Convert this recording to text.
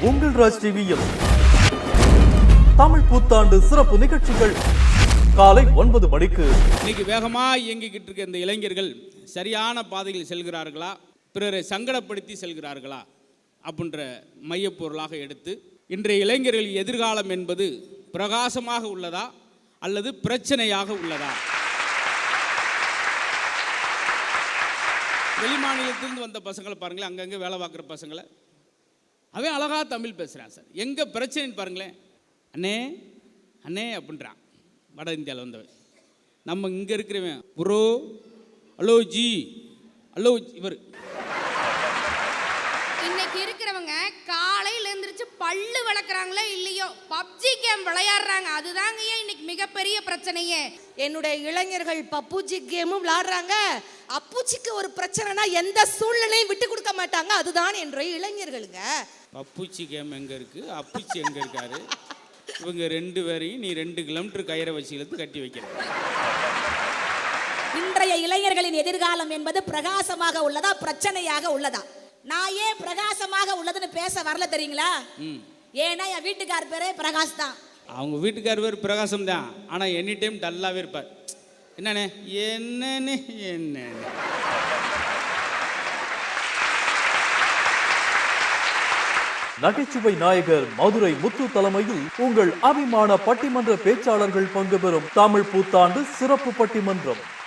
உங்கள் ராஜ் டிவியில் தமிழ் புத்தாண்டு சிறப்பு நிகழ்ச்சிகள் காலை 9 மணிக்கு. இன்னைக்கு வேகமாக இயங்கிக்கிட்டு இருக்க இந்த இளைஞர்கள் சரியான பாதையில் செல்கிறார்களா, பிறரை சங்கடப்படுத்தி செல்கிறார்களா அப்படின்ற மையப்பொருளாக எடுத்து இன்றைய இளைஞர்கள் எதிர்காலம் என்பது பிரகாசமாக உள்ளதா அல்லது பிரச்சனையாக உள்ளதா? வெளி மாநிலத்திலிருந்து வந்த பசங்களை பாருங்களேன், அங்கங்கே வேலை பார்க்குற பசங்களை, அவன் அழகாக தமிழ் பேசுகிறான் சார். எங்கே பிரச்சனைன்னு பாருங்களேன், அண்ணே அண்ணே அப்படின்றான் வட இந்தியாவில் வந்தவன். நம்ம இங்கே இருக்கிறவன் ப்ரோ ஹலோ ஜி ஹலோ இவர். இன்னைக்கு இருக்கிறவங்க காலையில் எழுந்திரிச்சு பல்லு வளர்க்குறாங்களோ இல்லையோ பப்ஜி கேம் விளையாடுறாங்க. அதுதாங்க ஏன் இன்னைக்கு மிகப்பெரிய பிரச்சனையே. என்னுடைய இளைஞர்கள் பப்புஜி கேமும் விளையாடுறாங்க. அப்புச்சிக்கு ஒரு பிரச்சனைனா எந்த சூழ்நிலையும் விட்டு கொடுக்க மாட்டாங்க. அதுதான் என்னுடைய இளைஞர்களுங்க. பப்புச்சி கேம் எங்கே இருக்குது, அப்புச்சி எங்கே இருக்காரு? இவங்க 2 பேரையும் நீ 2 கிலோமீட்டர் கயிறை வச்சு இழுத்து கட்டி வைக்கிற. இன்றைய இளைஞர்களின் எதிர்காலம் என்பது பிரகாசமாக உள்ளதா பிரச்சனையாக உள்ளதா? நான் ஏன் பிரகாசமாக உள்ளதுன்னு பேச வரல தெரியுங்களா? ஏன்னா என் வீட்டுக்கார் பேரே பிரகாஷ் தான். அவங்க வீட்டுக்கார் பேர் பிரகாசம் தான், ஆனால் எனி டைம் டல்லாகவே இருப்பார். என்னண்ணே என்னன்னு என்ன நகைச்சுவை நாயகர் மதுரை முத்து தலைமையில் உங்கள் அபிமான பட்டிமன்ற பேச்சாளர்கள் பங்கு பெறும் தமிழ் புத்தாண்டு சிறப்பு பட்டிமன்றம்